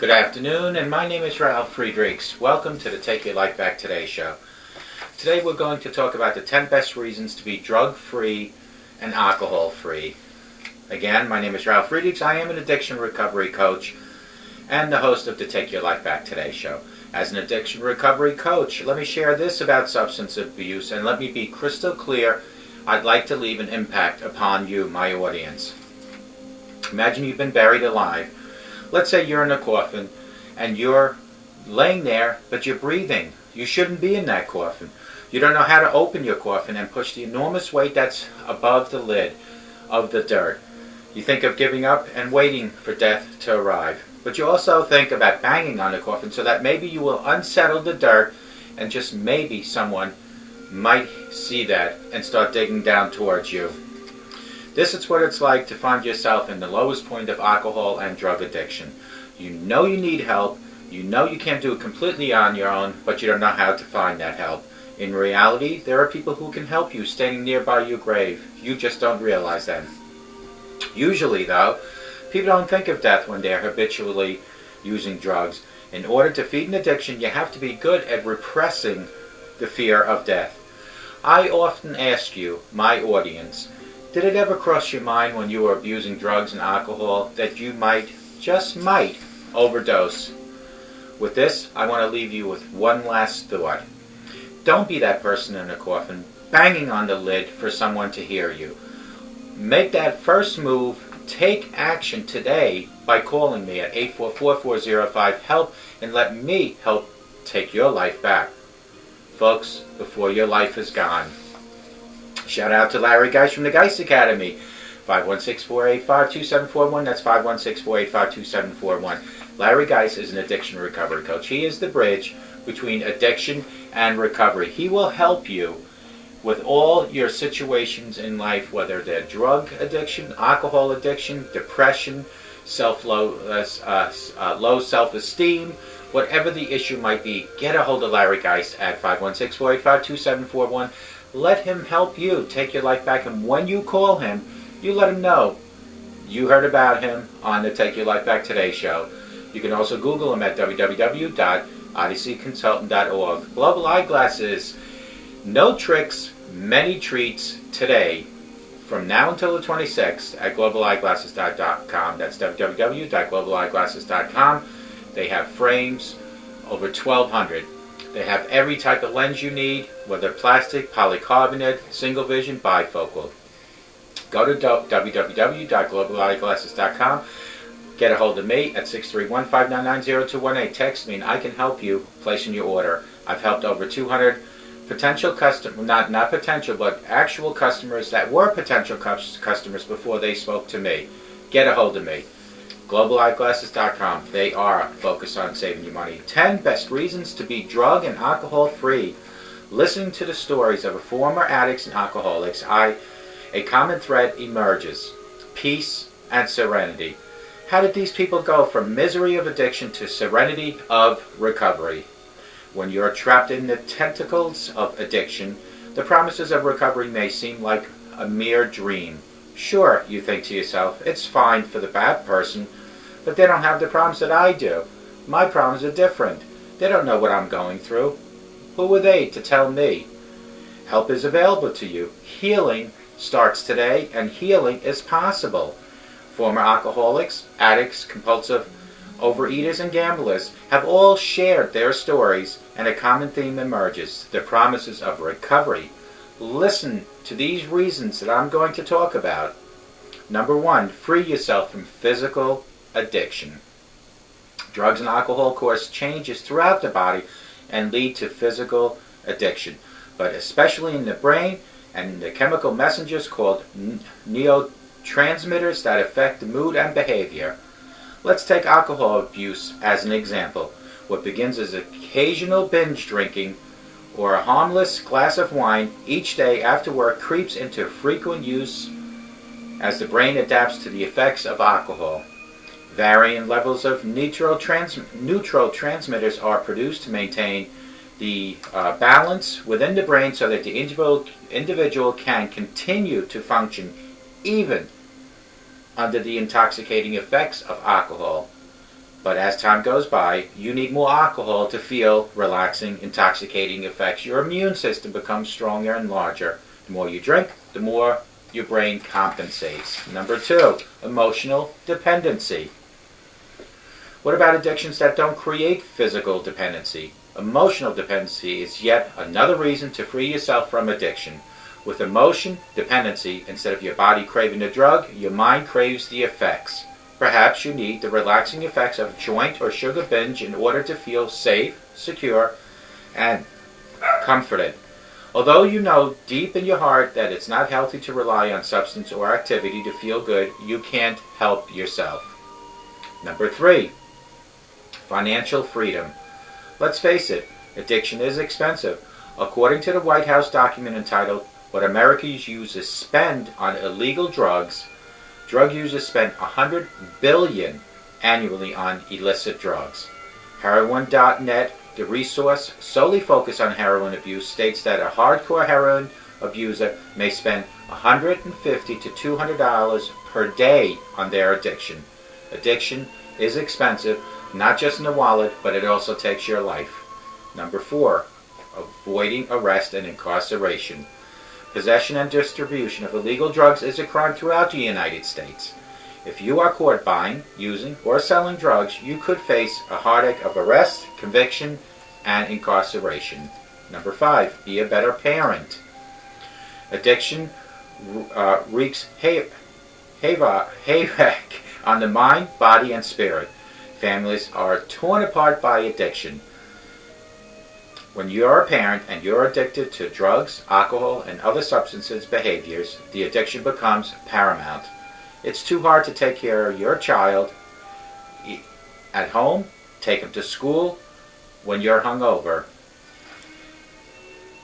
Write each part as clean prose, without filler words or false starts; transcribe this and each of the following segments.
Good afternoon, and my name is Ralf Friedrichs. Welcome to the Take Your Life Back Today show. Today we're going to talk about the 10 best reasons to be drug-free and alcohol-free. Again, my name is Ralf Friedrichs. I am an addiction recovery coach and the host of the Take Your Life Back Today show. As an addiction recovery coach, let me share this about substance abuse, and let me be crystal clear. I'd like to leave an impact upon you, my audience. Imagine you've been buried alive. Let's say you're in a coffin and you're laying there, but you're breathing. You shouldn't be in that coffin. You don't know how to open your coffin and push the enormous weight that's above the lid of the dirt. You think of giving up and waiting for death to arrive. But you also think about banging on the coffin so that maybe you will unsettle the dirt, and just maybe someone might see that and start digging down towards you. This is what it's like to find yourself in the lowest point of alcohol and drug addiction. You know you need help. You know you can't do it completely on your own, but you don't know how to find that help. In reality, there are people who can help you standing nearby your grave. You just don't realize that. Usually, though, people don't think of death when they're habitually using drugs. In order to feed an addiction, you have to be good at repressing the fear of death. I often ask you, my audience, did it ever cross your mind when you were abusing drugs and alcohol that you might, just might, overdose? With this, I want to leave you with one last thought. Don't be that person in a coffin banging on the lid for someone to hear you. Make that first move. Take action today by calling me at 844-405-HELP and let me help take your life back. Folks, before your life is gone. Shout out to Larry Geis from the Geis Academy. 516-485-2741. That's 516-485-2741. Larry Geis is an addiction recovery coach. He is the bridge between addiction and recovery. He will help you with all your situations in life, whether they're drug addiction, alcohol addiction, depression, low self-esteem, whatever the issue might be. Get a hold of Larry Geis at 516-485-2741. Let him help you take your life back, and when you call him, you let him know you heard about him on the Take Your Life Back Today show. You can also Google him at www.odysseyconsultant.org. Global Eyeglasses. No tricks, many treats today from now until the 26th at globaleyeglasses.com. That's www.globaleyeglasses.com. They have frames, over 1,200. They have every type of lens you need, whether plastic, polycarbonate, single vision, bifocal. Go to www.globaleyeglasses.com. Get a hold of me at 631-599-0218. Text me and I can help you placing your order. I've helped over 200 potential customers, not potential, but actual customers that were potential customers before they spoke to me. Get a hold of me. globaleyeglasses.com. They are focused on saving you money. 10 best reasons to be drug and alcohol free. Listening to the stories of former addicts and alcoholics, a common thread emerges: peace and serenity. How did these people go from misery of addiction to serenity of recovery? When you're trapped in the tentacles of addiction, the promises of recovery may seem like a mere dream. Sure, you think to yourself, it's fine for the bad person, but they don't have the problems that I do. My problems are different. They don't know what I'm going through. Who are they to tell me? Help is available to you. Healing starts today, and healing is possible. Former alcoholics, addicts, compulsive overeaters, and gamblers have all shared their stories, and a common theme emerges: the promises of recovery. Listen to these reasons that I'm going to talk about. Number 1, free yourself from physical addiction. Drugs and alcohol cause changes throughout the body and lead to physical addiction, but especially in the brain and the chemical messengers called neurotransmitters that affect the mood and behavior. Let's take alcohol abuse as an example. What begins as occasional binge drinking or a harmless glass of wine each day after work creeps into frequent use as the brain adapts to the effects of alcohol. Varying levels of neurotransmitters are produced to maintain the balance within the brain so that the individual can continue to function even under the intoxicating effects of alcohol. But as time goes by, you need more alcohol to feel relaxing, intoxicating effects. Your immune system becomes stronger and larger. The more you drink, the more your brain compensates. Number 2, emotional dependency. What about addictions that don't create physical dependency? Emotional dependency is yet another reason to free yourself from addiction. With emotion dependency, instead of your body craving the drug, your mind craves the effects. Perhaps you need the relaxing effects of a joint or sugar binge in order to feel safe, secure, and comforted. Although you know deep in your heart that it's not healthy to rely on substance or activity to feel good, you can't help yourself. Number 3, financial freedom. Let's face it, addiction is expensive. According to the White House document entitled, "What America's Users Spend on Illegal Drugs," drug users spend $100 billion annually on illicit drugs. Heroin.net, the resource solely focused on heroin abuse, states that a hardcore heroin abuser may spend $150 to $200 per day on their addiction. Addiction is expensive, not just in the wallet, but it also takes your life. Number 4, avoiding arrest and incarceration. Possession and distribution of illegal drugs is a crime throughout the United States. If you are caught buying, using, or selling drugs, you could face a heartache of arrest, conviction, and incarceration. Number 5, be a better parent. Addiction wreaks havoc on the mind, body, and spirit. Families are torn apart by addiction. When you're a parent and you're addicted to drugs, alcohol, and other substances behaviors, the addiction becomes paramount. It's too hard to take care of your child at home, take him to school when you're hungover.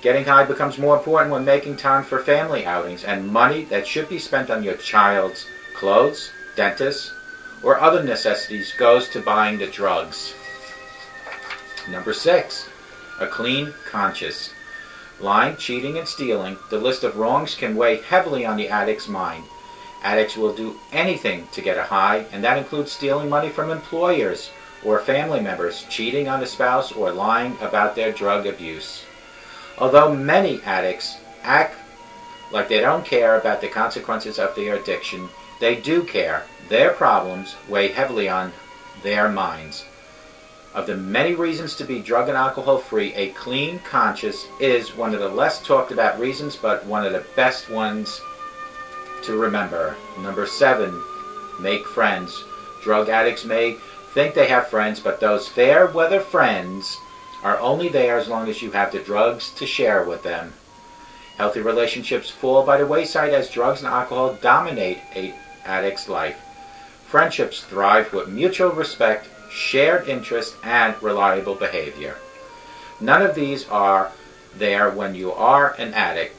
Getting high becomes more important when making time for family outings, and money that should be spent on your child's clothes, dentists, or other necessities goes to buying the drugs. Number 6, a clean conscience. Lying, cheating, and stealing, the list of wrongs can weigh heavily on the addict's mind. Addicts will do anything to get a high, and that includes stealing money from employers or family members, cheating on a spouse, or lying about their drug abuse. Although many addicts act like they don't care about the consequences of their addiction, they do care. Their problems weigh heavily on their minds. Of the many reasons to be drug and alcohol free, a clean conscience is one of the less talked about reasons, but one of the best ones to remember. Number 7, make friends. Drug addicts may think they have friends, but those fair weather friends are only there as long as you have the drugs to share with them. Healthy relationships fall by the wayside as drugs and alcohol dominate an addict's life. Friendships thrive with mutual respect, shared interest, and reliable behavior. None of these are there when you are an addict.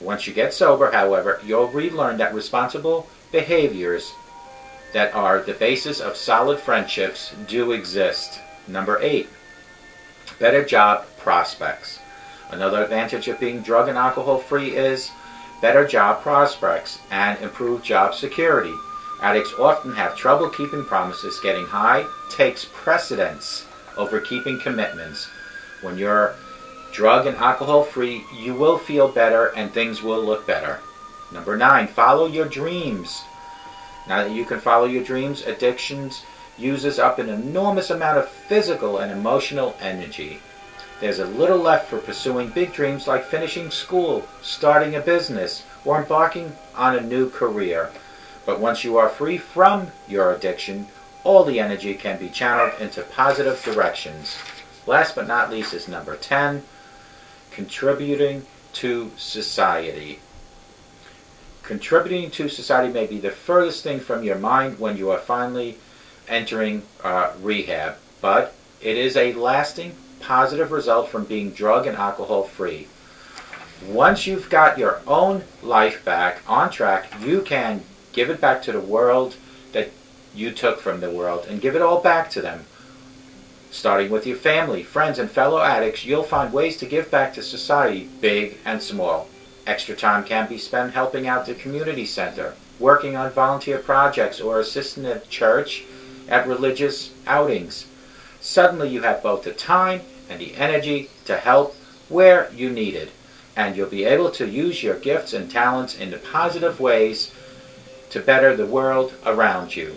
Once you get sober, however, you'll relearn that responsible behaviors that are the basis of solid friendships do exist. Number 8, better job prospects. Another advantage of being drug and alcohol free is better job prospects and improved job security. Addicts often have trouble keeping promises. Getting high takes precedence over keeping commitments. When you're drug and alcohol free, you will feel better and things will look better. Number 9, follow your dreams. Now that you can follow your dreams, addictions uses up an enormous amount of physical and emotional energy. There's a little left for pursuing big dreams like finishing school, starting a business, or embarking on a new career. But once you are free from your addiction, all the energy can be channeled into positive directions. Last but not least is number 10, contributing to society. Contributing to society may be the furthest thing from your mind when you are finally entering rehab, but it is a lasting positive result from being drug and alcohol free. Once you've got your own life back on track, you can give it back to the world that you took from the world and give it all back to them. Starting with your family, friends, and fellow addicts, you'll find ways to give back to society, big and small. Extra time can be spent helping out the community center, working on volunteer projects, or assisting at church, at religious outings. Suddenly you have both the time and the energy to help where you need it, and you'll be able to use your gifts and talents in the positive ways to better the world around you.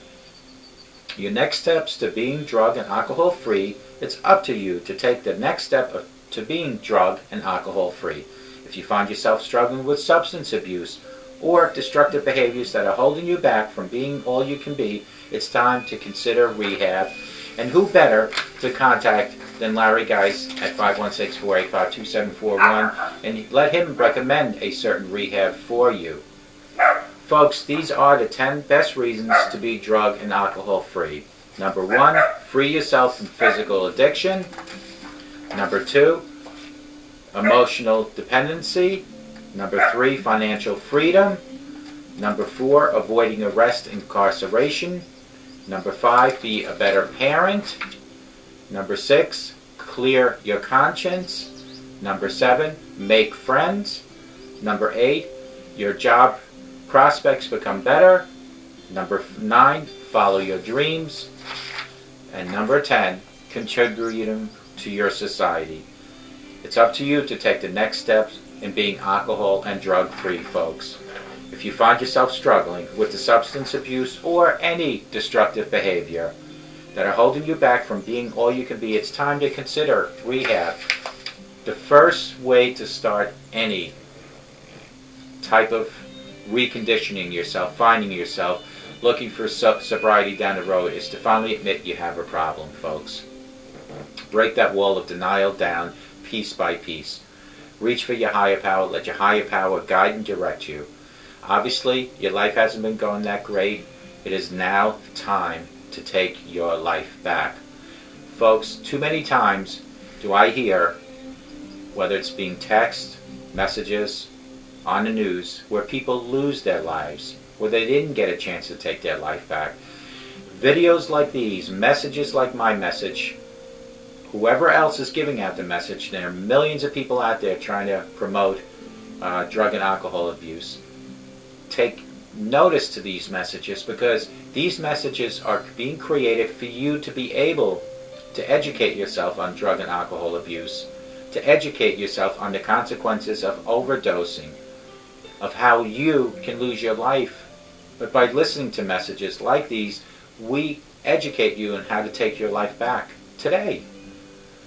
Your next steps to being drug and alcohol free, it's up to you to take the next step to being drug and alcohol free. If you find yourself struggling with substance abuse or destructive behaviors that are holding you back from being all you can be, it's time to consider rehab. And who better to contact than Larry Geis at 516-485-2741, and let him recommend a certain rehab for you. Folks, these are the 10 best reasons to be drug and alcohol free. Number 1, free yourself from physical addiction. Number 2, emotional dependency. Number 3, financial freedom. Number 4, avoiding arrest and incarceration. Number 5, be a better parent. Number 6, clear your conscience. Number 7, make friends. Number 8, your job prospects become better. Number 9, follow your dreams. And number 10, contributing to your society. It's up to you to take the next steps in being alcohol and drug free, folks. If you find yourself struggling with the substance abuse or any destructive behavior that are holding you back from being all you can be, it's time to consider rehab. The first way to start any type of reconditioning yourself, finding yourself, looking for sobriety down the road, is to finally admit you have a problem, folks. Break that wall of denial down piece by piece. Reach for your higher power. Let your higher power guide and direct you. Obviously, your life hasn't been going that great. It is now time to take your life back. Folks, too many times do I hear, whether it's being text, messages, on the news, where people lose their lives, where they didn't get a chance to take their life back. Videos like these, messages like my message, whoever else is giving out the message, there are millions of people out there trying to promote drug and alcohol abuse. Take notice to these messages, because these messages are being created for you to be able to educate yourself on drug and alcohol abuse, to educate yourself on the consequences of overdosing, of how you can lose your life. But by listening to messages like these, we educate you on how to take your life back today.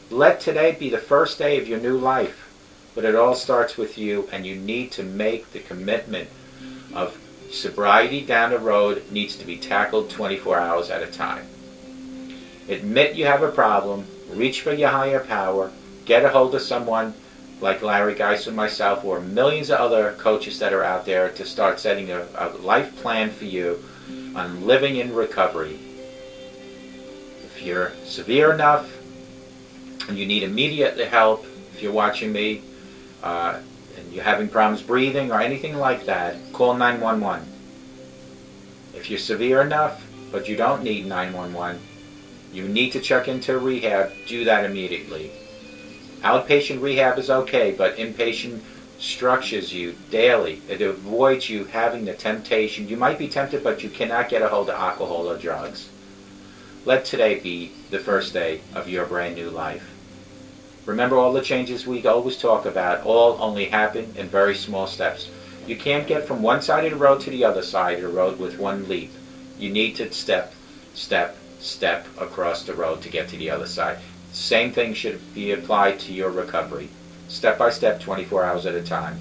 Let today be the first day of your new life. But it all starts with you, and you need to make the commitment of sobriety down the road. Needs to be tackled 24 hours at a time. Admit you have a problem, reach for your higher power, get a hold of someone like Larry Geis and myself, or millions of other coaches that are out there, to start setting a life plan for you on living in recovery. If you're severe enough and you need immediate help, if you're watching me and you're having problems breathing or anything like that, call 911. If you're severe enough but you don't need 911, you need to check into rehab, do that immediately. Outpatient rehab is okay, but inpatient structures you daily. It avoids you having the temptation. You might be tempted, but you cannot get a hold of alcohol or drugs. Let today be the first day of your brand new life. Remember, all the changes we always talk about all only happen in very small steps. You can't get from one side of the road to the other side of the road with one leap. You need to step across the road to get to the other side. Same thing should be applied to your recovery. Step by step, 24 hours at a time.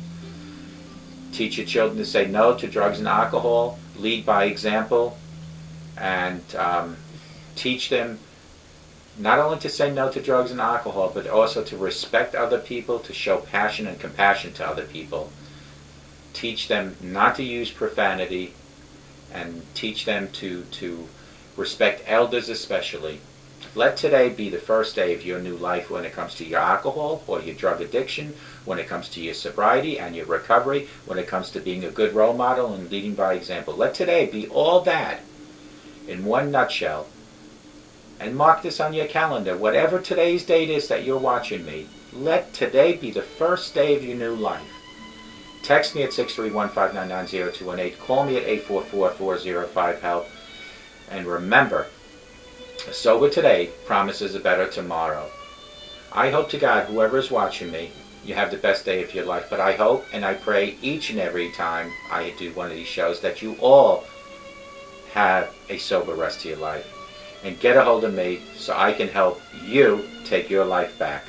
Teach your children to say no to drugs and alcohol. Lead by example. And teach them not only to say no to drugs and alcohol, but also to respect other people, to show passion and compassion to other people. Teach them not to use profanity, and teach them to respect elders especially. Let today be the first day of your new life when it comes to your alcohol or your drug addiction, when it comes to your sobriety and your recovery, when it comes to being a good role model and leading by example. Let today be all that in one nutshell. And mark this on your calendar. Whatever today's date is that you're watching me, let today be the first day of your new life. Text me at 631-599-0218. Call me at 844-405-HELP. And remember, A sober today promises a better tomorrow. I hope to God, whoever is watching me, you have the best day of your life. But I hope and I pray each and every time I do one of these shows that you all have a sober rest of your life. And get a hold of me so I can help you take your life back.